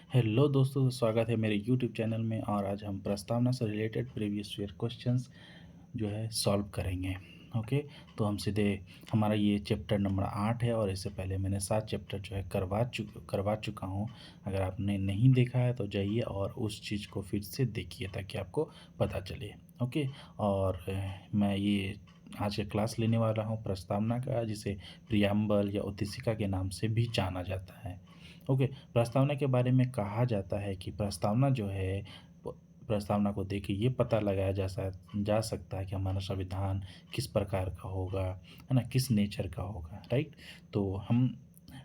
Hello दोस्तों, तो स्वागत है मेरे यूट्यूब चैनल में। और आज हम प्रस्तावना से रिलेटेड प्रीवियस ईयर क्वेश्चंस जो है सॉल्व करेंगे। ओके, तो हम सीधे हमारा ये चैप्टर नंबर 8 है और इससे पहले मैंने 7 चैप्टर जो है करवा चुका हूँ। अगर आपने नहीं देखा है तो जाइए और उस चीज़ को फिर से देखिए ताकि आपको पता चले। ओके, और मैं ये आज का क्लास लेने वाला हूँ प्रस्तावना का, जिसे प्रियम्बल या उद्देशिका के नाम से भी जाना जाता है। ओके, प्रस्तावना के बारे में कहा जाता है कि प्रस्तावना जो है प्रस्तावना को देख के ये पता लगाया जा सकता है कि हमारा संविधान किस प्रकार का होगा, है ना, किस नेचर का होगा। राइट, तो हम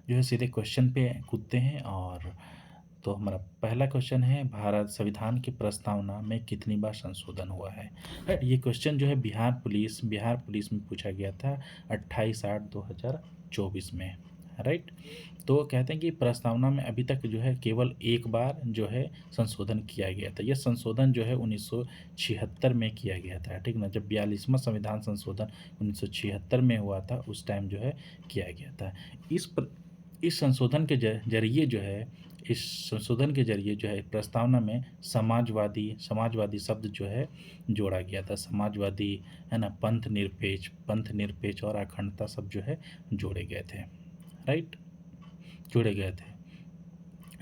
जो है सीधे क्वेश्चन पे कूदते हैं। और तो हमारा पहला क्वेश्चन है, भारत संविधान की प्रस्तावना में कितनी बार संशोधन हुआ है। राइट, ये क्वेश्चन जो है बिहार पुलिस में पूछा गया था 28/8/2024 में। राइट, तो कहते हैं कि प्रस्तावना में अभी तक जो है केवल एक बार जो है संशोधन किया गया था। यह संशोधन जो है 1976 में किया गया था। ठीक ना, जब 42वां संविधान संशोधन 1976 में हुआ था, उस टाइम जो है किया गया था। इस संशोधन के जरिए जो है इस संशोधन के जरिए जो है प्रस्तावना में समाजवादी शब्द जो है जोड़ा गया था। समाजवादी, है ना, पंथ निरपेक्ष और अखंडता शब्द जो है जोड़े गए थे। राइट, जोड़े गए थे।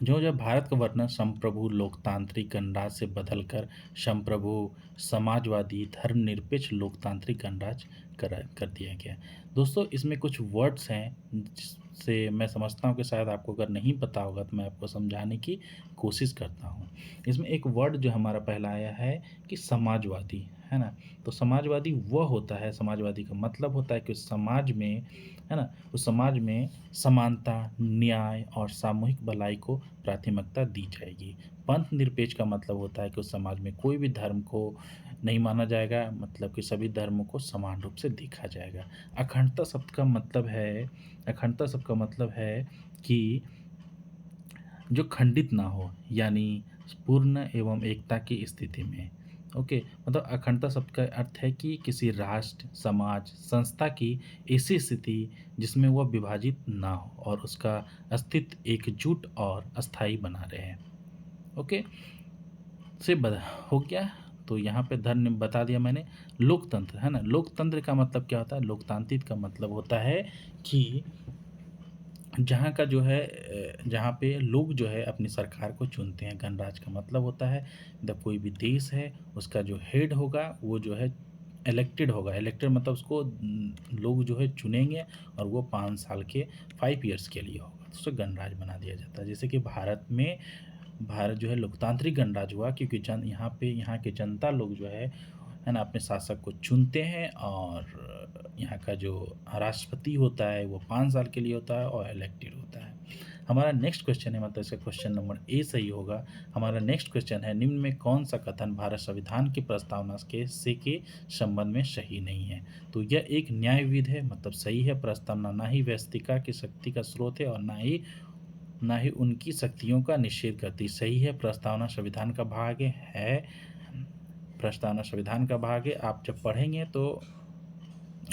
जो जब भारत का वर्णन संप्रभु लोकतांत्रिक गणराज्य से बदलकर संप्रभु समाजवादी धर्मनिरपेक्ष लोकतांत्रिक गणराज्य कर दिया गया। दोस्तों, इसमें कुछ वर्ड्स हैं जिससे मैं समझता हूँ कि शायद आपको अगर नहीं पता होगा तो मैं आपको समझाने की कोशिश करता हूँ। इसमें एक वर्ड जो हमारा पहला आया है कि समाजवादी, है ना। तो समाजवादी वह होता है, समाजवादी का मतलब होता है कि उस समाज में, है ना, उस समाज में समानता, न्याय और सामूहिक भलाई को प्राथमिकता दी जाएगी। पंथ निरपेक्ष का मतलब होता है कि उस समाज में कोई भी धर्म को नहीं माना जाएगा, मतलब कि सभी धर्मों को समान रूप से देखा जाएगा। अखंडता शब्द का मतलब है कि जो खंडित ना हो, यानी पूर्ण एवं एकता की स्थिति में। ओके, मतलब अखंडता शब्द का अर्थ है कि किसी राष्ट्र, समाज, संस्था की ऐसी स्थिति जिसमें वह विभाजित ना हो और उसका अस्तित्व एकजुट और अस्थायी बना रहे। ओके, से बद हो गया। तो यहाँ पे धर्म बता दिया मैंने। लोकतंत्र, है ना, लोकतंत्र का मतलब क्या होता है? लोकतांत्रिक का मतलब होता है कि जहाँ का जो है जहाँ पे लोग जो है अपनी सरकार को चुनते हैं। गणराज्य का मतलब होता है जब कोई भी देश है, उसका जो हेड होगा वो जो है इलेक्टेड होगा। इलेक्टेड मतलब उसको लोग जो है चुनेंगे और वो 5 साल के 5 ईयर्स के लिए होगा, तो उसे गणराज्य बना दिया जाता है। जैसे कि भारत जो है लोकतांत्रिक गणराज्य हुआ क्योंकि यहाँ के जनता लोग जो है ना, अपने शासक को चुनते हैं। और यहाँ का जो राष्ट्रपति होता है वो 5 साल के लिए होता है और इलेक्टेड होता है। हमारा नेक्स्ट क्वेश्चन है, मतलब इसका क्वेश्चन नंबर ए सही होगा। हमारा नेक्स्ट क्वेश्चन है, निम्न में कौन सा कथन भारत संविधान की प्रस्तावना के संबंध में सही नहीं है। तो यह एक न्यायविद है, मतलब सही है। प्रस्तावना ना ही व्यस्तिका की शक्ति का स्रोत है और ना ही उनकी शक्तियों का निषेध करती। सही है, प्रस्तावना संविधान का भाग है। प्रस्तावना संविधान का भाग है। आप जब पढ़ेंगे तो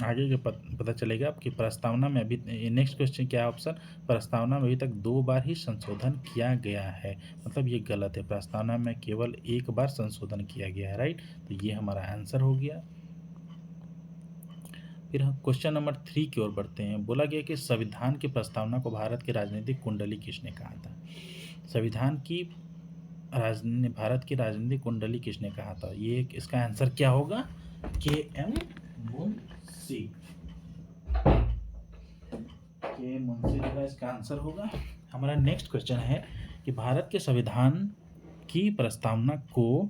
आगे के पता चलेगा कि प्रस्तावना में अभी नेक्स्ट क्वेश्चन क्या है ऑप्शन, प्रस्तावना में अभी तक 2 बार ही संशोधन किया गया है, मतलब ये गलत है। प्रस्तावना में केवल एक बार संशोधन किया गया है। राइट, तो ये हमारा आंसर हो गया। फिर हम क्वेश्चन नंबर 3 की ओर बढ़ते हैं। बोला गया कि संविधान की प्रस्तावना को भारत की राजनीतिक कुंडली किसने कहा था। भारत की राजनीतिक कुंडली किसने कहा था? ये इसका आंसर क्या होगा? के मुंशी जो है इसका आंसर होगा। हमारा नेक्स्ट क्वेश्चन है कि भारत के संविधान की प्रस्तावना को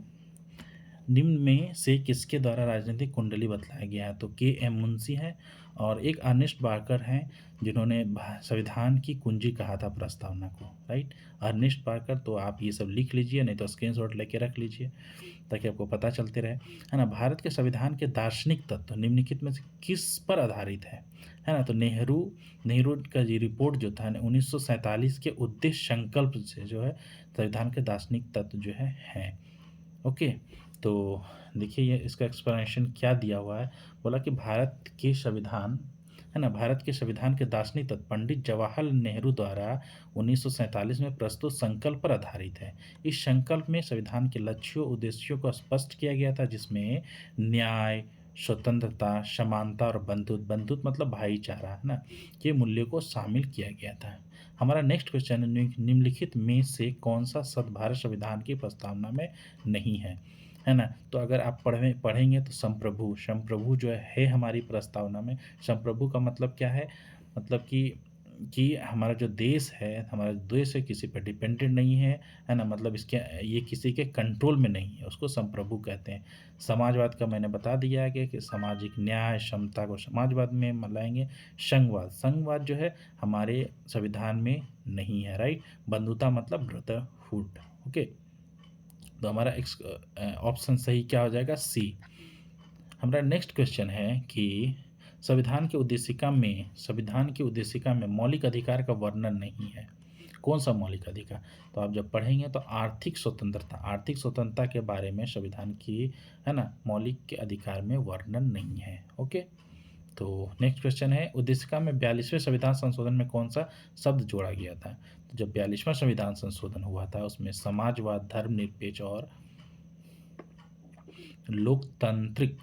निम्न में से किसके द्वारा राजनीतिक कुंडली बतलाया गया है। तो के मुंशी है और एक अर्नेस्ट बार्कर हैं जिन्होंने संविधान की कुंजी कहा था प्रस्तावना को। Right, Ernest Barker. तो आप ये सब लिख लीजिए, नहीं तो स्क्रीनशॉट लेके रख लीजिए ताकि आपको पता चलते रहे, है ना। भारत के संविधान के दार्शनिक तत्व निम्नलिखित में से किस पर आधारित है ना। तो नेहरू का ये रिपोर्ट जो था 1947 के उद्देश्य संकल्प से जो है संविधान के दार्शनिक तत्व जो है। ओके, तो देखिए ये इसका एक्सप्लेनेशन क्या दिया हुआ है। बोला कि भारत के संविधान, है ना? भारत के संविधान के दार्शनिक तत्व पंडित जवाहरलाल नेहरू द्वारा 1947 में प्रस्तुत संकल्प पर आधारित है। इस संकल्प में संविधान के लक्ष्यों, उद्देश्यों को स्पष्ट किया गया था, जिसमें न्याय, स्वतंत्रता, समानता और बंधुत्व बंधुत्व मतलब भाईचारा, है ना? ये मूल्यों को शामिल किया गया था। हमारा नेक्स्ट क्वेश्चन है, निम्नलिखित में से कौन-सा शब्द भारत संविधान की प्रस्तावना में नहीं है ना? तो अगर आप पढ़ेंगे तो संप्रभु, संप्रभु जो है हमारी प्रस्तावना में। संप्रभु का मतलब क्या है? मतलब कि हमारा जो देश है, हमारा देश है किसी पे डिपेंडेंट नहीं है ना? मतलब इसके ये किसी के कंट्रोल में नहीं है, उसको संप्रभु कहते हैं। समाजवाद का मैंने बता दिया है कि सामाजिक न्याय, समता को समाजवाद में लाएँगे। संघवाद, संघवाद जो है हमारे संविधान में नहीं है, राइट? बंधुता मतलब ब्रदरहुड, ओके? तो हमारा ऑप्शन सही क्या हो जाएगा? सी। हमारा नेक्स्ट क्वेश्चन है कि संविधान की उद्देशिका में मौलिक अधिकार का वर्णन नहीं है। कौन सा मौलिक अधिकार? तो आप जब पढ़ेंगे तो आर्थिक स्वतंत्रता के बारे में संविधान की, है ना, मौलिक के अधिकार में वर्णन नहीं है। ओके, तो नेक्स्ट क्वेश्चन है, उद्देशिका में 42वें संविधान संशोधन में कौन सा शब्द जोड़ा गया था? तो जब 42वां संविधान संशोधन हुआ था उसमें समाजवाद, धर्मनिरपेक्ष और लोकतांत्रिक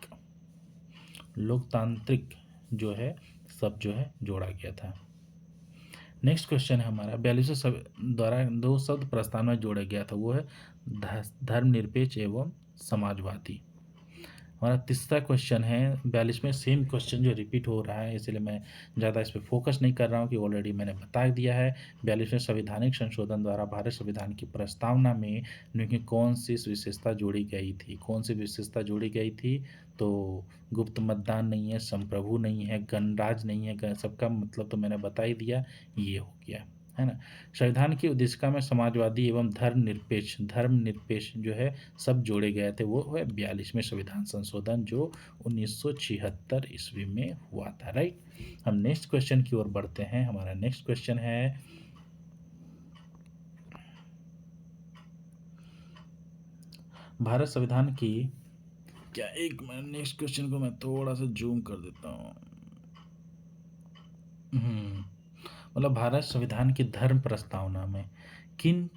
लोकतांत्रिक जो है सब जो है जोड़ा गया था। नेक्स्ट क्वेश्चन है हमारा, 42वें द्वारा दो शब्द प्रस्ताव में जोड़ा गया था, वो है धर्मनिरपेक्ष एवं समाजवादी। हमारा तीसरा क्वेश्चन है, 42 में सेम क्वेश्चन जो रिपीट हो रहा है, इसलिए मैं ज़्यादा इस पे फोकस नहीं कर रहा हूँ कि ऑलरेडी मैंने बता दिया है। 42वें संवैधानिक संशोधन द्वारा भारत संविधान की प्रस्तावना में निम्नलिखित कौन सी विशेषता जोड़ी गई थी? कौन सी विशेषता जोड़ी गई थी? तो गुप्त मतदान नहीं है, संप्रभु नहीं है, गणराज्य नहीं है, सबका मतलब तो मैंने बता ही दिया, ये हो गया, है ना? संविधान की उद्देशिका में समाजवादी एवं धर्मनिरपेक्ष जो है सब जोड़े गए थे, वो है 42वें संविधान संशोधन जो 1976 ईस्वी में हुआ था, राइट? हम नेक्स्ट क्वेश्चन की ओर बढ़ते हैं। हमारा नेक्स्ट क्वेश्चन है, भारत संविधान की, क्या एक मिनट, नेक्स्ट क्वेश्चन को मैं थोड़ा सा जूम कर देता हूँ। मतलब भारत संविधान की धर्म प्रस्तावना में किन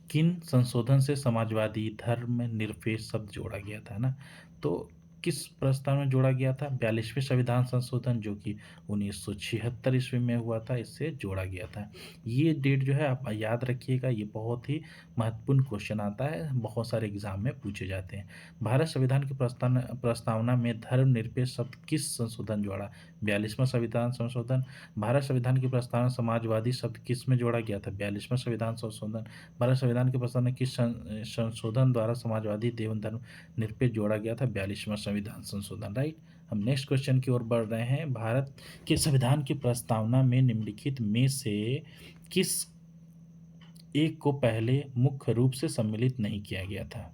किन संशोधन से समाजवादी धर्म निरपेक्ष शब्द जोड़ा गया था ना? तो किस प्रस्ताव में जोड़ा गया था? 42वें संविधान संशोधन जो कि 1976 ईस्वी में हुआ था, इससे जोड़ा गया था। ये डेट जो है आप याद रखिएगा, ये बहुत ही महत्वपूर्ण क्वेश्चन आता है, बहुत सारे एग्जाम में पूछे जाते हैं। भारत संविधान की प्रस्तावना में धर्मनिरपेक्ष शब्द किस संशोधन जोड़ा? 42वां संविधान संशोधन। भारत संविधान की प्रस्तावना समाजवादी शब्द किस में जोड़ा गया था? 42वां संविधान संशोधन। भारत संविधान की प्रस्तावना किस संशोधन द्वारा समाजवादी एवं धर्म निरपेक्ष जोड़ा गया था? 42वां संविधान संशोधन, राइट? हम नेक्स्ट क्वेश्चन की ओर बढ़ रहे हैं। भारत के संविधान की प्रस्तावना में निम्नलिखित में से किस एक को पहले मुख्य रूप से सम्मिलित नहीं किया गया था?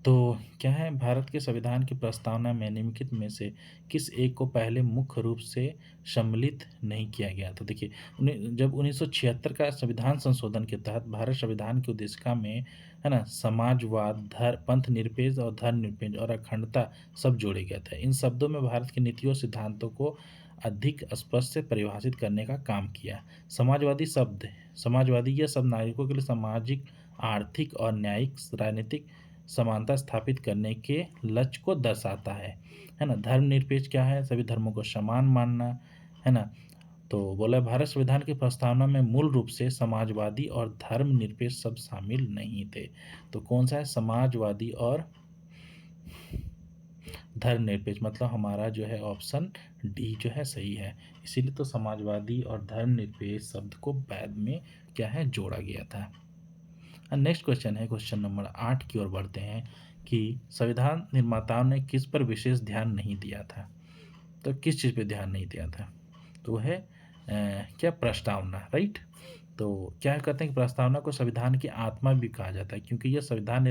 तो क्या है, भारत के संविधान की प्रस्तावना में निम्नलिखित में से किस एक को पहले मुख्य रूप से सम्मिलित नहीं किया गया? तो देखिए, जब 1976 का संविधान संशोधन के तहत भारत संविधान की उद्देशिका में, है ना, समाजवाद, पंथ निरपेक्ष और धर्मनिरपेक्ष और अखंडता सब जोड़े गए थे। इन शब्दों में भारत की नीतियों सिद्धांतों को अधिक स्पष्ट से परिभाषित करने का काम किया। समाजवादी यह सब नागरिकों के लिए सामाजिक, आर्थिक और न्यायिक राजनीतिक समानता स्थापित करने के लक्ष्य को दर्शाता है ना? धर्मनिरपेक्ष क्या है? सभी धर्मों को समान मानना, है ना? तो बोला भारत संविधान की प्रस्तावना में मूल रूप से समाजवादी और धर्मनिरपेक्ष शब्द शामिल नहीं थे। तो कौन सा है? समाजवादी और धर्मनिरपेक्ष, मतलब हमारा जो है ऑप्शन डी जो है सही है। इसीलिए तो समाजवादी और धर्मनिरपेक्ष शब्द को बाद में क्या है, जोड़ा गया था। नेक्स्ट क्वेश्चन है, क्वेश्चन नंबर 8 की ओर बढ़ते हैं कि संविधान निर्माताओं ने किस पर विशेष ध्यान नहीं दिया था? तो किस चीज़ पे ध्यान नहीं दिया था? तो है क्या, प्रस्तावना, राइट? तो क्या कहते हैं कि प्रस्तावना को संविधान की आत्मा भी कहा जाता है, क्योंकि यह संविधान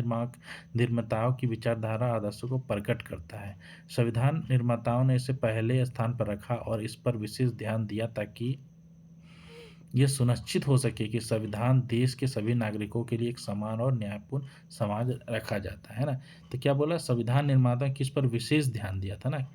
निर्माताओं की विचारधारा आदर्शों को प्रकट करता है। संविधान निर्माताओं ने इसे पहले स्थान पर रखा और इस पर विशेष ध्यान दिया ताकि यह सुनिश्चित हो सके कि संविधान देश के सभी नागरिकों के लिए एक समान और न्यायपूर्ण समाज रखा जाता है ना? तो क्या बोला, संविधान निर्माता किस पर विशेष ध्यान दिया था ना?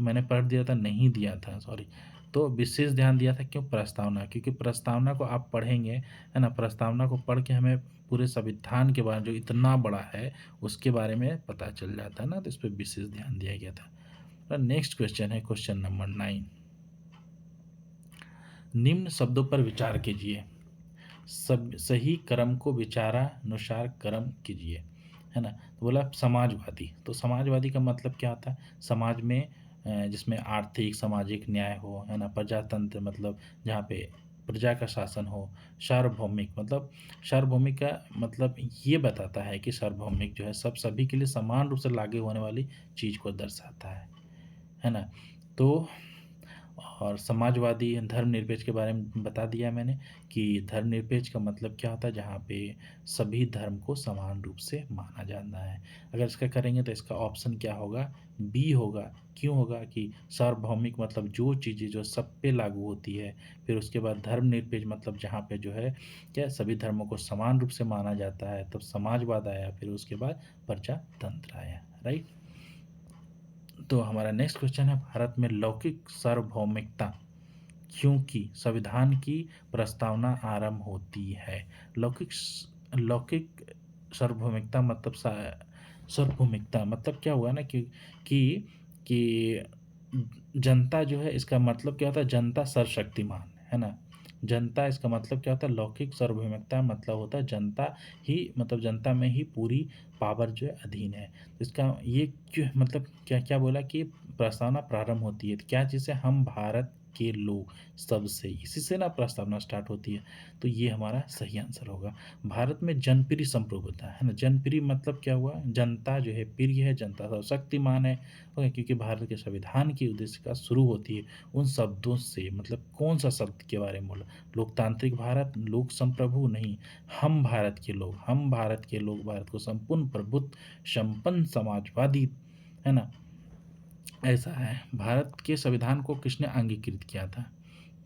मैंने पढ़ दिया था, नहीं दिया था, सॉरी। तो विशेष ध्यान दिया था, क्यों? प्रस्तावना, क्योंकि प्रस्तावना को आप पढ़ेंगे, है ना, प्रस्तावना को पढ़ के हमें पूरे संविधान के बारे में, जो इतना बड़ा है, उसके बारे में पता चल जाता है ना, तो इस पर विशेष ध्यान दिया गया था। नेक्स्ट क्वेश्चन है क्वेश्चन नंबर 9। निम्न शब्दों पर विचार कीजिए। सब सही कर्म को विचारानुसार कर्म कीजिए, है ना। तो बोला समाजवादी, तो समाजवादी का मतलब क्या होता है? समाज में जिसमें आर्थिक सामाजिक न्याय हो, है ना, प्रजातंत्र मतलब जहाँ पे प्रजा का शासन हो, सार्वभौमिक मतलब, सार्वभौमिक का मतलब ये बताता है कि सार्वभौमिक जो है सब सभी के लिए समान रूप से लागू होने वाली चीज़ को दर्शाता है ना। तो और समाजवादी धर्मनिरपेक्ष के बारे में बता दिया मैंने कि धर्मनिरपेक्ष का मतलब क्या होता है, जहाँ पे सभी धर्म को समान रूप से माना जाता है। अगर इसका करेंगे तो इसका ऑप्शन क्या होगा? बी होगा। क्यों होगा? कि सार्वभौमिक मतलब जो चीज़ें जो सब पे लागू होती है, फिर उसके बाद धर्मनिरपेक्ष मतलब जहाँ पे जो है क्या सभी धर्मों को समान रूप से माना जाता है, तब समाजवाद आया, फिर उसके बाद प्रजातंत्र आया, राइट। तो हमारा नेक्स्ट क्वेश्चन है, भारत में लौकिक सार्वभौमिकता क्योंकि संविधान की प्रस्तावना आरंभ होती है। लौकिक लौकिक सार्वभौमिकता मतलब सार्वभौमिकता मतलब क्या हुआ ना कि कि जनता जो है, इसका मतलब क्या होता है? जनता सर्वशक्तिमान, है ना। जनता, इसका मतलब क्या होता है? लौकिक सार्वभौमिकता मतलब होता है जनता ही, मतलब जनता में ही पूरी पावर जो है अधीन है। इसका ये क्यों मतलब क्या क्या बोला कि प्रस्तावना प्रारंभ होती है, तो क्या चीज़ से? हम भारत के लोग सबसे, इसी से ना प्रस्तावना स्टार्ट होती है। तो ये हमारा सही आंसर होगा। भारत में जनप्रिय संप्रभुता, है ना। जनप्रिय मतलब क्या हुआ? जनता जो है प्रिय है, जनता सर्वशक्तिमान है। ओके, क्योंकि भारत के संविधान की उद्देश्य का शुरू होती है उन शब्दों से, मतलब कौन सा शब्द के बारे में बोला? लोकतांत्रिक भारत, लोक संप्रभु नहीं, हम भारत के लोग, हम भारत के लोग भारत को संपूर्ण प्रभुत्व संपन्न समाजवादी, है ना, ऐसा है। भारत के संविधान को किसने अंगीकृत किया था?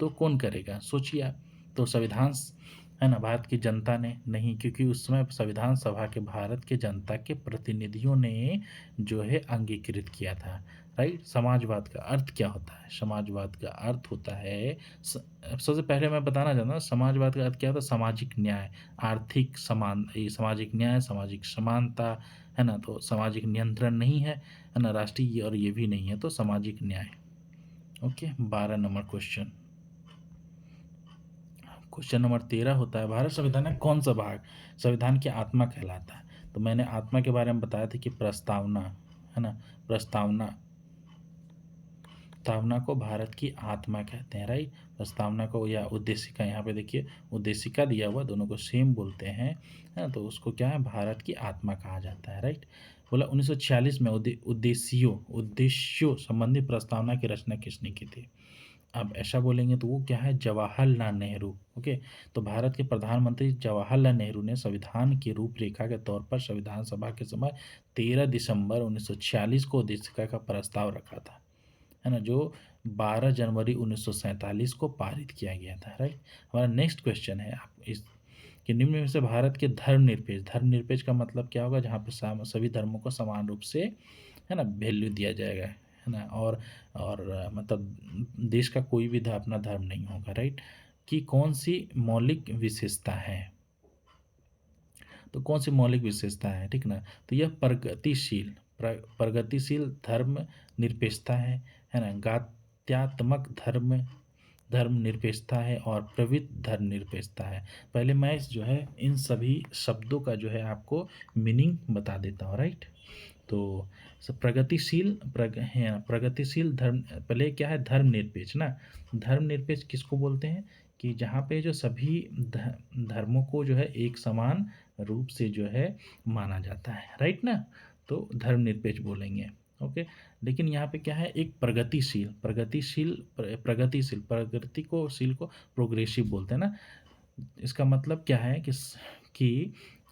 तो कौन करेगा? सोचिए आप। तो संविधान है ना, भारत की जनता ने नहीं, क्योंकि उस समय संविधान सभा के भारत के जनता के प्रतिनिधियों ने जो है अंगीकृत किया था, राइट। समाजवाद का अर्थ क्या होता है? समाजवाद का अर्थ होता है सबसे पहले मैं बताना चाहता हूँ, समाजवाद का अर्थ क्या होता है? सामाजिक न्याय, आर्थिक समान, ये सामाजिक न्याय, सामाजिक समानता, है ना। तो सामाजिक नियंत्रण नहीं है ना, राष्ट्रीय और ये भी नहीं है, तो सामाजिक न्याय। Okay, 12 number question. Question number 13 होता है, भारत संविधान का कौन सा भाग संविधान की आत्मा कहलाता है? तो मैंने आत्मा के बारे में बताया था कि प्रस्तावना, है ना, प्रस्तावना, प्रस्तावना को भारत की आत्मा कहते हैं, राइट। प्रस्तावना को या उद्देशिका, यहाँ पे देखिए उद्देशिका दिया हुआ, दोनों को सेम बोलते हैं, है ना। तो उसको क्या है? भारत की आत्मा कहा जाता है, राइट। बोला 1946 में उद्देश्यों संबंधी प्रस्तावना की रचना किसने की थी? अब ऐसा बोलेंगे तो वो क्या है? जवाहरलाल नेहरू। ओके, तो भारत के प्रधानमंत्री जवाहरलाल नेहरू ने संविधान की रूपरेखा के तौर पर संविधान सभा के समय 13 दिसंबर 1946 को उद्देशिका का प्रस्ताव रखा था, है ना, जो 12 जनवरी 1947 को पारित किया गया था, राइट। हमारा नेक्स्ट क्वेश्चन है आप इस कि निम्न में से भारत के धर्मनिरपेक्ष, धर्मनिरपेक्ष का मतलब क्या होगा? जहाँ पे सभी धर्मों को समान रूप से, है ना, वैल्यू दिया जाएगा, है ना। और मतलब देश का कोई भी अपना धर्म नहीं होगा, राइट। कि कौन सी मौलिक विशेषता है? तो कौन सी मौलिक विशेषता है, ठीक ना। तो यह प्रगतिशील, प्रगतिशील धर्म निरपेक्षता है ना, गात्यात्मक धर्मनिरपेक्षता है और प्रवृत्त धर्मनिरपेक्षता है। पहले मैं जो है इन सभी शब्दों का जो है आपको मीनिंग बता देता हूँ, राइट। तो है ना, प्रगतिशील धर्म, पहले क्या है? धर्मनिरपेक्ष ना। धर्मनिरपेक्ष किसको बोलते हैं? कि जहाँ पे जो सभी धर्मों को जो है एक समान रूप से जो है माना जाता है, राइट ना। तो धर्मनिरपेक्ष बोलेंगे। ओके, लेकिन यहाँ पे क्या है? एक प्रगतिशील प्रगति को शील को प्रोग्रेसिव बोलते हैं ना। इसका मतलब क्या है कि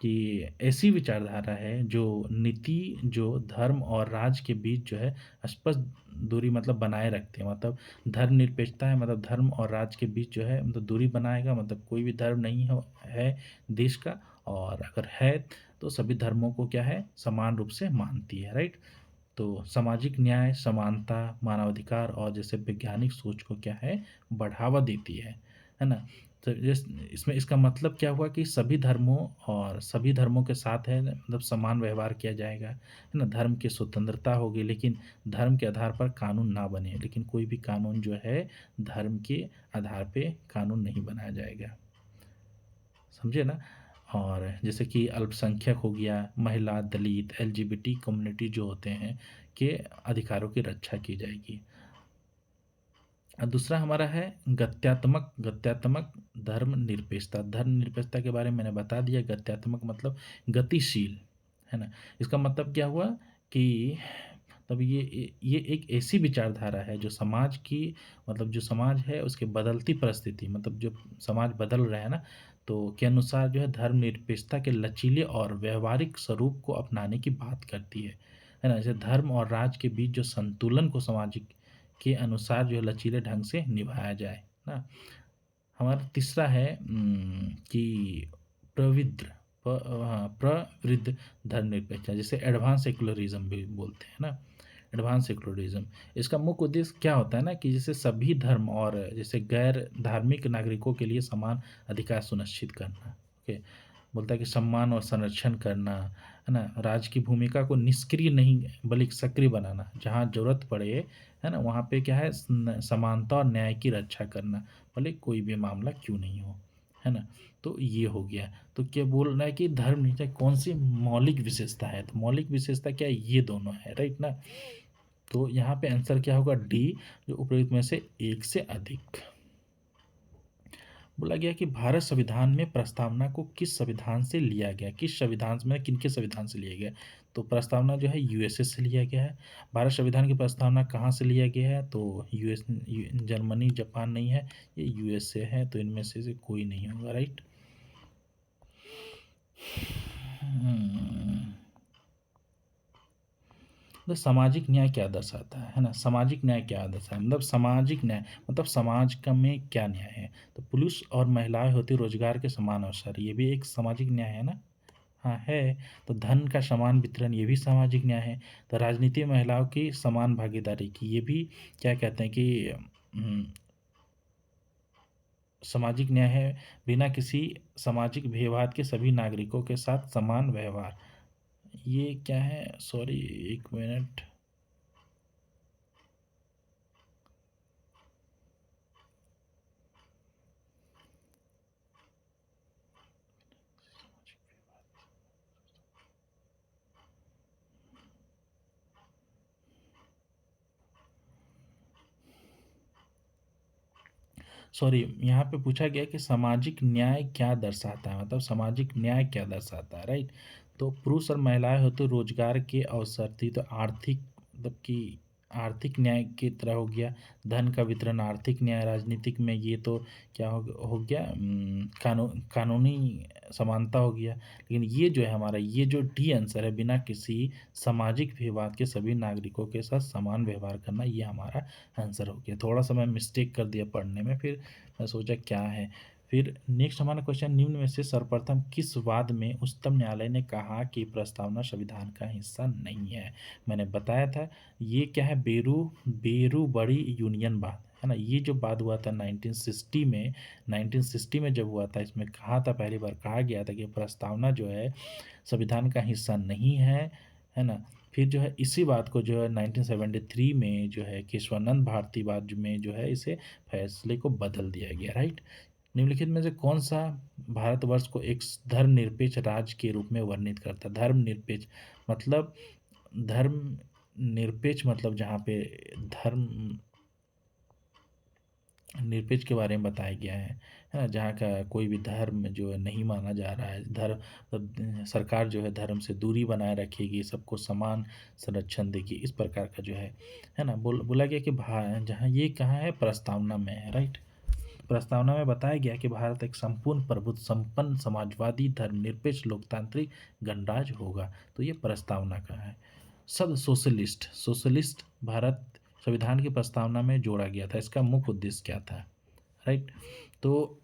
कि ऐसी विचारधारा है जो नीति जो धर्म और राज के बीच जो है स्पष्ट दूरी मतलब बनाए रखते हैं। मतलब धर्मनिरपेक्षता है, मतलब धर्म और राज के बीच जो है मतलब दूरी बनाएगा, मतलब कोई भी धर्म नहीं है देश का, और अगर है तो सभी धर्मों को क्या है? समान रूप से मानती है, राइट। तो सामाजिक न्याय, समानता, मानवाधिकार और जैसे वैज्ञानिक सोच को क्या है, बढ़ावा देती है ना? तो इसमें इसका मतलब क्या हुआ कि सभी धर्मों के साथ है मतलब समान व्यवहार किया जाएगा, है ना? धर्म की स्वतंत्रता होगी लेकिन धर्म के आधार पर कानून ना बने, लेकिन कोई भी कानून जो है धर्म के आधार पे कानून नहीं बनाया जाएगा। समझे ना? और जैसे कि अल्पसंख्यक हो गया, महिला, दलित, एलजीबीटी कम्युनिटी जो होते हैं के अधिकारों की रक्षा की जाएगी। दूसरा हमारा है गत्यात्मक धर्मनिरपेक्षता के बारे में मैंने बता दिया। गत्यात्मक मतलब गतिशील, है ना? इसका मतलब क्या हुआ कि तब ये एक ऐसी विचारधारा है जो समाज की मतलब जो समाज है उसकी बदलती परिस्थिति मतलब जो समाज बदल रहा है ना, तो के अनुसार जो है धर्मनिरपेक्षता के लचीले और व्यावहारिक स्वरूप को अपनाने की बात करती है ना? जैसे धर्म और राज के बीच जो संतुलन को सामाजिक के अनुसार जो है लचीले ढंग से निभाया जाए ना। हमारा तीसरा है कि प्रविद्र प्रवृत्त धर्मनिरपेक्षता जिसे एडवांस सेकुलरिज्म भी बोलते हैं ना। एडवांस सेकुलरिज्म इसका मुख्य उद्देश्य क्या होता है ना कि जैसे सभी धर्म और जैसे गैर धार्मिक नागरिकों के लिए समान अधिकार सुनिश्चित करना। ओके, बोलता है कि सम्मान और संरक्षण करना, है ना? राज्य की भूमिका को निष्क्रिय नहीं बल्कि सक्रिय बनाना, जहाँ ज़रूरत पड़े, है ना? वहाँ पे क्या है समानता और न्याय की रक्षा करना, भले कोई भी मामला क्यों नहीं हो, है ना? तो ये हो गया। तो क्या बोल रहा है कि धर्म निश्चय कौन सी मौलिक विशेषता है? तो मौलिक विशेषता क्या है? ये दोनों है, राइट ना? तो यहाँ पे आंसर क्या होगा? डी, जो उपयुक्त में से एक से अधिक। बोला गया कि भारत संविधान में प्रस्तावना को किस संविधान से लिया गया? किस संविधान में किनके संविधान से लिया गया? तो प्रस्तावना जो है यूएसए से लिया गया है। भारत संविधान की प्रस्तावना कहाँ से लिया गया है? तो जर्मनी, जापान नहीं है, ये यूएसए है। तो इनमें से कोई नहीं होगा, राइट? तो सामाजिक न्याय क्या दर्शाता है ना? सामाजिक न्याय क्या दर्शाता है मतलब सामाजिक न्याय मतलब समाज का में क्या न्याय है? तो पुरुष और महिलाएं होती रोजगार के समान अवसर, ये भी एक सामाजिक न्याय है ना। हाँ है। तो धन का समान वितरण, ये भी सामाजिक न्याय है। तो राजनीति में महिलाओं की समान भागीदारी की, ये भी क्या कहते हैं कि सामाजिक न्याय है। बिना किसी सामाजिक भेदभाव के सभी नागरिकों के साथ समान व्यवहार, ये क्या है? सॉरी, एक मिनट। सॉरी, यहाँ पे पूछा गया कि सामाजिक न्याय क्या दर्शाता है, मतलब सामाजिक न्याय क्या दर्शाता है, राइट? तो पुरुष और महिलाएं हो तो रोजगार के अवसर थी, तो आर्थिक मतलब कि आर्थिक न्याय की तरह हो गया। धन का वितरण आर्थिक न्याय, राजनीतिक में ये तो क्या हो गया कानूनी समानता हो गया। लेकिन ये जो है हमारा ये जो डी आंसर है, बिना किसी सामाजिक विवाद के सभी नागरिकों के साथ समान व्यवहार करना, ये हमारा आंसर हो गया। थोड़ा सा मैं मिस्टेक कर दिया पढ़ने में, फिर मैं सोचा क्या है। फिर नेक्स्ट हमारा क्वेश्चन, निम्न में से सर्वप्रथम किस वाद में उच्चतम न्यायालय ने कहा कि प्रस्तावना संविधान का हिस्सा नहीं है? मैंने बताया था ये क्या है, बेरू बड़ी यूनियन वाद, है ना? ये जो वाद हुआ था 1960 में, 1960 में जब हुआ था, इसमें कहा था पहली बार कहा गया था कि प्रस्तावना जो है संविधान का हिस्सा नहीं है ना? फिर जो है इसी बात को जो है 1973 में जो है केशवानंद भारती वाद में जो है इसे फैसले को बदल दिया गया, राइट? निम्नलिखित में से कौन सा भारतवर्ष को एक धर्मनिरपेक्ष राज्य के रूप में वर्णित करता है? मतलब धर्मनिरपेक्ष मतलब जहाँ पे धर्म निरपेक्ष के बारे में बताया गया है ना? जहाँ का कोई भी धर्म जो है नहीं माना जा रहा है, धर्म सरकार जो है धर्म से दूरी बनाए रखेगी, सबको समान संरक्षण देगी, इस प्रकार का जो है ना? बोला गया कि जहाँ ये कहाँ है, प्रस्तावना में है, राइट? प्रस्तावना में बताया गया कि भारत एक संपूर्ण प्रभुत्व संपन्न समाजवादी धर्मनिरपेक्ष लोकतांत्रिक गणराज्य होगा। तो ये प्रस्तावना का है। शब्द सोशलिस्ट, सोशलिस्ट भारत संविधान की प्रस्तावना में जोड़ा गया था। इसका मुख्य उद्देश्य क्या था, राइट? तो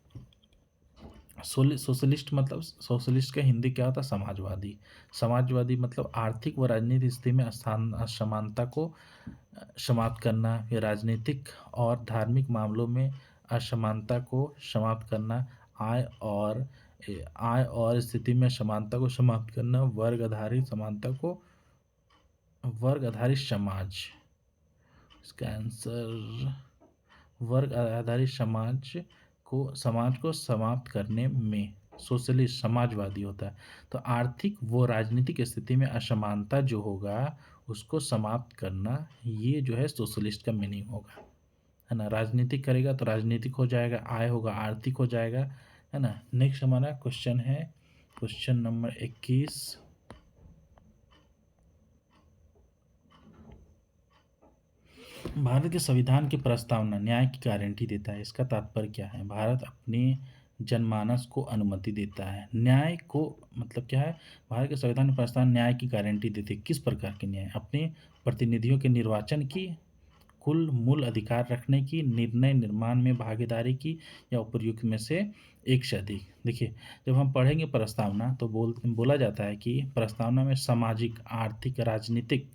सोशलिस्ट मतलब सोशलिस्ट का हिंदी क्या होता है? समाजवादी। समाजवादी मतलब आर्थिक व राजनीतिक स्थिति में स्थान असमानता को समाप्त करना, या राजनीतिक और धार्मिक मामलों में असमानता को समाप्त करना, आय और आय और स्थिति में समानता को समाप्त करना, वर्ग आधारित समाज। इसका आंसर वर्ग आधारित समाज को समाप्त करने में सोशलिस्ट समाजवादी होता है। तो आर्थिक व राजनीतिक स्थिति में असमानता जो होगा उसको समाप्त करना, ये जो है सोशलिस्ट का मीनिंग होगा, है ना। राजनीतिक करेगा तो राजनीतिक हो जाएगा, आय होगा आर्थिक हो जाएगा, है ना। नेक्स्ट हमारा क्वेश्चन है क्वेश्चन नंबर 21। भारत के संविधान की प्रस्तावना न्याय की गारंटी देता है, इसका तात्पर्य क्या है? भारत अपने जनमानस को अनुमति देता है, न्याय को मतलब क्या है? भारत के संविधान की प्रस्तावना न्याय की गारंटी देती है। किस प्रकार के न्याय? अपने प्रतिनिधियों के निर्वाचन की, कुल मूल अधिकार रखने की, निर्णय निर्माण में भागीदारी की, या उपर्युक्त में से एक से अधिक। देखिए, जब हम पढ़ेंगे प्रस्तावना तो बोला जाता है कि प्रस्तावना में सामाजिक, आर्थिक, राजनीतिक,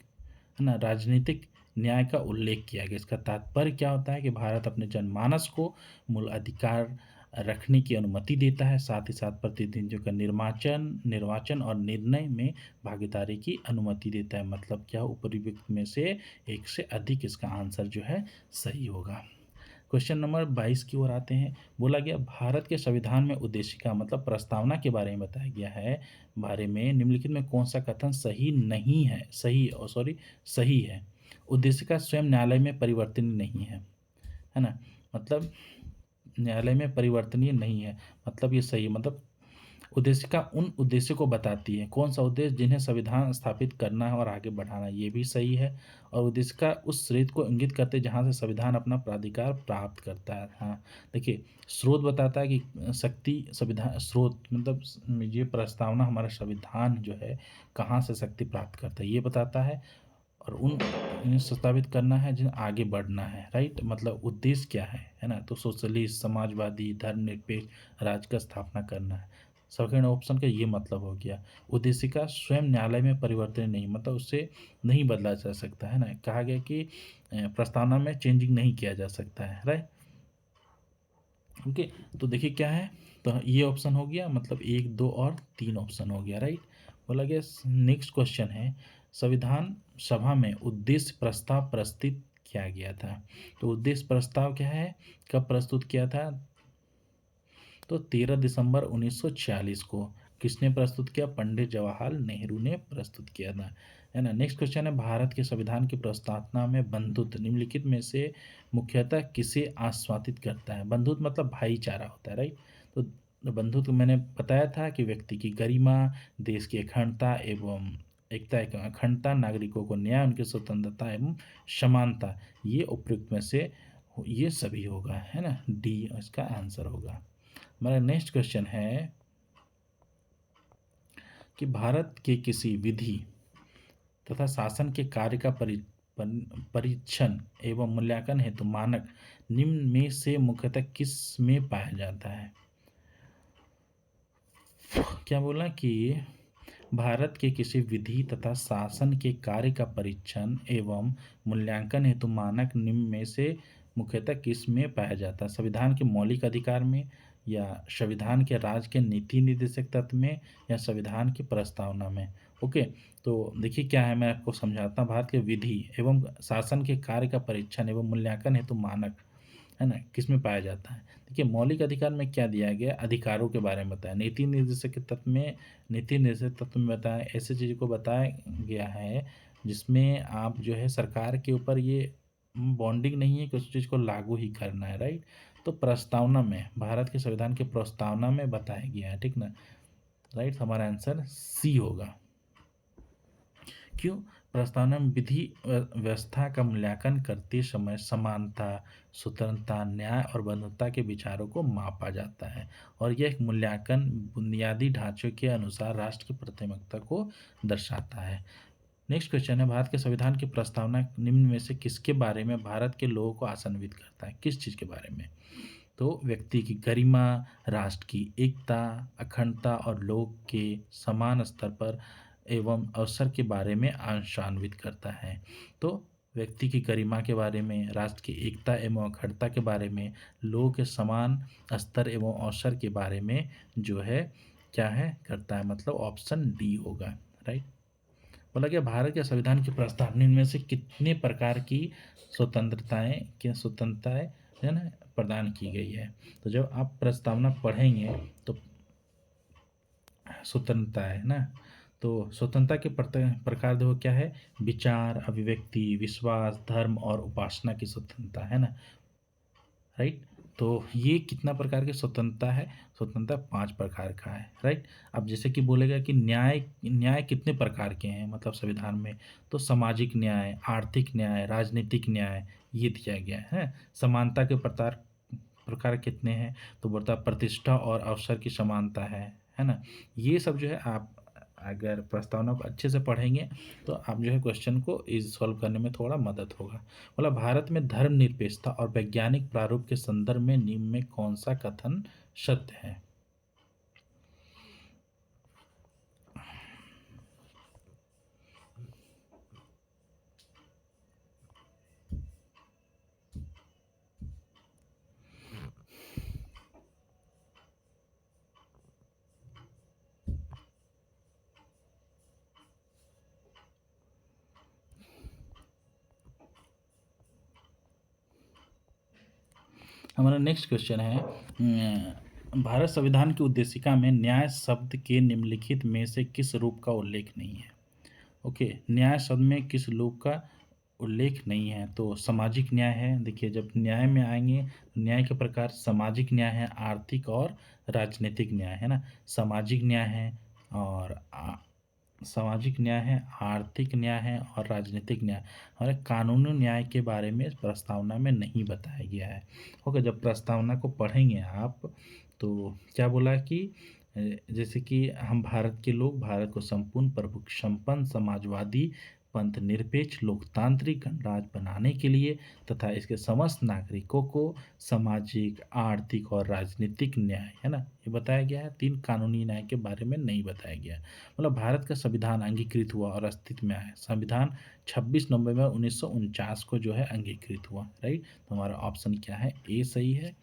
है ना, राजनीतिक न्याय का उल्लेख किया गया। इसका तात्पर्य क्या होता है कि भारत अपने जनमानस को मूल अधिकार रखने की अनुमति देता है, साथ ही साथ प्रतिनिधियों का निर्वाचन और निर्णय में भागीदारी की अनुमति देता है। मतलब क्या? उपरियुक्त में से एक से अधिक, इसका आंसर जो है सही होगा। क्वेश्चन नंबर 22 की ओर आते हैं। बोला गया भारत के संविधान में उद्देशिका मतलब प्रस्तावना के बारे में बताया गया है, बारे में निम्नलिखित में कौन सा कथन सही नहीं है? सही है। उद्देशिका स्वयं न्यायालय में परिवर्तनीय नहीं है ना। मतलब न्यायालय में परिवर्तनीय नहीं है, मतलब ये सही है। मतलब उद्देशिका उन उद्देश्यों को बताती है, कौन सा उद्देश्य? जिन्हें संविधान स्थापित करना है और आगे बढ़ाना, ये भी सही है। और उद्देशिका उस स्रोत को इंगित करते हैं जहाँ से संविधान अपना प्राधिकार प्राप्त करता है। हाँ, देखिए, स्रोत बताता है कि शक्ति संविधान स्रोत मतलब ये प्रस्तावना हमारा संविधान जो है कहाँ से शक्ति प्राप्त करता है ये बताता है, और उन इन्हें स्थापित करना है जिन्हें आगे बढ़ना है, राइट। मतलब उद्देश्य क्या है ना। तो सोशलिस्ट, समाजवादी, धर्मनिरपेक्ष राज्य का स्थापना करना है। सेकंड ऑप्शन का ये मतलब हो गया। उद्देशिका स्वयं न्यायालय में परिवर्तन नहीं, मतलब उससे नहीं बदला जा सकता, है ना। कहा गया कि प्रस्तावना में चेंजिंग नहीं किया जा सकता है, राइट। ओके, तो देखिए क्या है, तो ये ऑप्शन हो गया, मतलब 1, 2 और 3 ऑप्शन हो गया, राइट। बोला गया नेक्स्ट क्वेश्चन है, संविधान सभा में उद्देश्य प्रस्ताव प्रस्तुत किया गया था। तो उद्देश्य प्रस्ताव क्या है, कब प्रस्तुत किया था? तो 13 दिसंबर 1946 को। किसने प्रस्तुत किया? पंडित जवाहरलाल नेहरू ने प्रस्तुत किया था, है ना। नेक्स्ट क्वेश्चन है, भारत के संविधान की प्रस्तावना में बंधुत्व निम्नलिखित में से मुख्यतः किसे आश्वासित करता है? बंधुत्व मतलब भाईचारा होता है, राइट। तो बंधुत्व मैंने बताया था कि व्यक्ति की गरिमा, देश की अखंडता, नागरिकों को न्याय, उनकी स्वतंत्रता एवं समानता, ये उपयुक्त में से ये सभी होगा, है ना। डी इसका आंसर होगा। हमारा नेक्स्ट क्वेश्चन है कि भारत के किसी विधि तथा शासन के कार्य का परीक्षण एवं मूल्यांकन हेतु मानक निम्न में से मुख्यतः किस में पाया जाता है? क्या बोला कि भारत के किसी विधि तथा शासन के कार्य का परीक्षण एवं मूल्यांकन हेतु मानक निम्न में से मुख्यतः किस में पाया जाता है? संविधान के मौलिक अधिकार में, या संविधान के राज्य के नीति निर्देशक तत्व में, या संविधान की प्रस्तावना में? ओके, तो देखिए क्या है, मैं आपको समझाता हूँ। भारत के विधि एवं शासन के कार्य का परीक्षण एवं मूल्यांकन हेतु मानक, है ना, किस में पाया जाता है? देखिए, मौलिक अधिकार में क्या दिया गया? अधिकारों के बारे में बताया। नीति निर्देशक तत्व में बताया, ऐसी चीज़ को बताया गया है जिसमें आप जो है सरकार के ऊपर ये बॉन्डिंग नहीं है कि उस चीज़ को लागू ही करना है, राइट। तो प्रस्तावना में, भारत के संविधान की प्रस्तावना में बताया गया है, ठीक ना, राइट। हमारा आंसर सी होगा। क्यों? प्रस्तावना में विधि व्यवस्था का मूल्यांकन करते समय समानता, स्वतंत्रता, न्याय और बंधुता के विचारों को मापा जाता है, और यह एक मूल्यांकन बुनियादी ढांचे के अनुसार राष्ट्र की प्राथमिकता को दर्शाता है। नेक्स्ट क्वेश्चन है, भारत के संविधान की प्रस्तावना निम्न में से किसके बारे में भारत के लोगों को आशान्वित करता है? किस चीज़ के बारे में? तो व्यक्ति की गरिमा, राष्ट्र की एकता, अखंडता और लोग के समान स्तर पर एवं अवसर के बारे में अंशान्वित करता है। तो व्यक्ति की गरिमा के बारे में, राष्ट्र की एकता एवं अखंडता के बारे में, लोगों के समान स्तर एवं अवसर के बारे में जो है क्या है करता है, मतलब ऑप्शन डी होगा। राइट। बोला गया भारत के संविधान की प्रस्तावना इनमें से कितने प्रकार की स्वतंत्रताएं है ना प्रदान की गई है। तो जब आप प्रस्तावना पढ़ेंगे तो स्वतंत्रता है ना, तो स्वतंत्रता के प्रकार देखो क्या है, विचार, अभिव्यक्ति, विश्वास, धर्म और उपासना की स्वतंत्रता है ना। राइट। तो ये कितना प्रकार की स्वतंत्रता है, स्वतंत्रता 5 प्रकार का है। राइट। अब जैसे कि बोलेगा कि न्याय न्याय कितने प्रकार के हैं मतलब संविधान में, तो सामाजिक न्याय, आर्थिक न्याय, राजनीतिक न्याय ये दिया गया है। समानता के प्रकार प्रकार कितने हैं, तो बोलता प्रतिष्ठा और अवसर की समानता है ना। ये सब जो है आप अगर प्रस्तावना को अच्छे से पढ़ेंगे तो आप जो है क्वेश्चन को इज सॉल्व करने में थोड़ा मदद होगा। बोला भारत में धर्मनिरपेक्षता और वैज्ञानिक प्रारूप के संदर्भ में निम्न में कौन सा कथन सत्य है। हमारा नेक्स्ट क्वेश्चन है भारत संविधान की उद्देशिका में न्याय शब्द के निम्नलिखित में से किस रूप का उल्लेख नहीं है। ओके, न्याय शब्द में किस रूप का उल्लेख नहीं है, तो सामाजिक न्याय है। देखिए जब न्याय में आएंगे, न्याय के प्रकार सामाजिक न्याय है, आर्थिक और राजनीतिक न्याय है ना। सामाजिक न्याय है और सामाजिक न्याय है, आर्थिक न्याय है और राजनीतिक न्याय और कानूनी न्याय के बारे में प्रस्तावना में नहीं बताया गया है। ओके, जब प्रस्तावना को पढ़ेंगे आप तो क्या बोला कि जैसे कि हम भारत के लोग भारत को संपूर्ण प्रभु संपन्न समाजवादी पंथ निरपेक्ष लोकतांत्रिक गणराज्य बनाने के लिए तथा इसके समस्त नागरिकों को सामाजिक, आर्थिक और राजनीतिक न्याय है ना ये बताया गया है। 3 कानूनी न्याय के बारे में नहीं बताया गया है। मतलब भारत का संविधान अंगीकृत हुआ और अस्तित्व में आया, संविधान 26 नवंबर 1949 को जो है अंगीकृत हुआ। राइट। तो हमारा ऑप्शन क्या है, ए सही है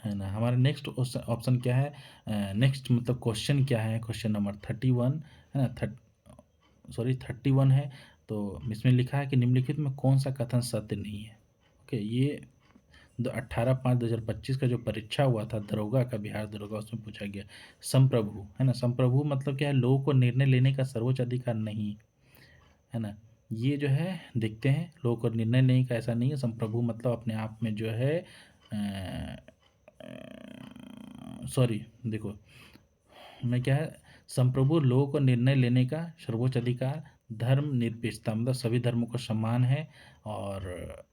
ना। हमारा नेक्स्ट ऑप्शन क्या है, नेक्स्ट मतलब क्वेश्चन क्या है, क्वेश्चन नंबर 31 है ना, 31 है। तो इसमें लिखा है कि निम्नलिखित में कौन सा कथन सत्य नहीं है। ओके, ये 18/5/2025 का जो परीक्षा हुआ था दरोगा का, बिहार दरोगा, उसमें पूछा गया संप्रभु है ना। संप्रभु मतलब क्या है, लोगों को निर्णय लेने का सर्वोच्च अधिकार नहीं है ना। ये जो है देखते हैं, लोगों को निर्णय लेने का ऐसा नहीं है। संप्रभु मतलब अपने आप में जो है सॉरी देखो मैं क्या है, संप्रभु लोगों को निर्णय लेने का सर्वोच्च अधिकार, धर्म निरपेक्षता मतलब सभी धर्मों को समान है, और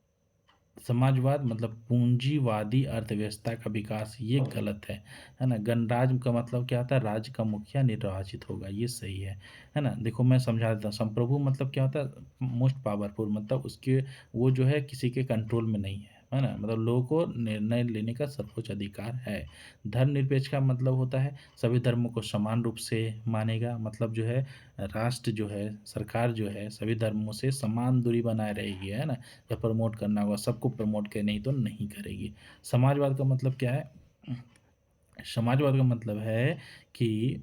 समाजवाद मतलब पूंजीवादी अर्थव्यवस्था का विकास ये गलत है ना। गणराज्य का मतलब क्या होता है, राज्य का मुखिया निर्वाचित होगा, ये सही है ना। देखो मैं समझा देता हूँ, संप्रभु मतलब क्या होता है, मोस्ट पावरफुल मतलब उसके वो जो है किसी के कंट्रोल में नहीं है ना, मतलब लोगों को निर्णय लेने का सर्वोच्च अधिकार है। धर्मनिरपेक्ष का मतलब होता है सभी धर्मों को समान रूप से मानेगा, मतलब जो है राष्ट्र जो है, सरकार जो है सभी धर्मों से समान दूरी बनाए रहेगी है ना। जब प्रमोट करना होगा सबको प्रमोट करे, नहीं तो नहीं करेगी। समाजवाद का मतलब क्या है, समाजवाद का मतलब है कि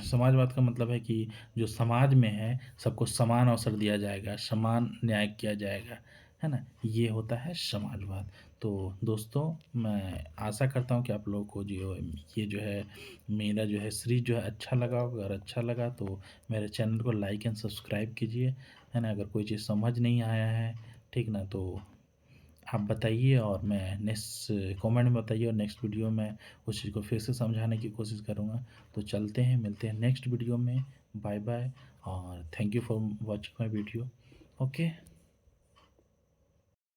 समाजवाद का मतलब है कि जो समाज में है सबको समान अवसर दिया जाएगा, समान न्याय किया जाएगा है ना, ये होता है समाजवाद। तो दोस्तों मैं आशा करता हूँ कि आप लोगों को जो ये जो है मेरा जो है सीरीज जो है अच्छा लगा होगा। अगर अच्छा लगा तो मेरे चैनल को लाइक एंड सब्सक्राइब कीजिए है ना। अगर कोई चीज़ समझ नहीं आया है ठीक ना, तो आप बताइए और मैं नेक्स्ट कमेंट में बताइए, और नेक्स्ट वीडियो में उस चीज़ को फिर से समझाने की कोशिश करूँगा। तो चलते हैं, मिलते हैं नेक्स्ट वीडियो में। बाय बाय और thank you for watching my video. Okay.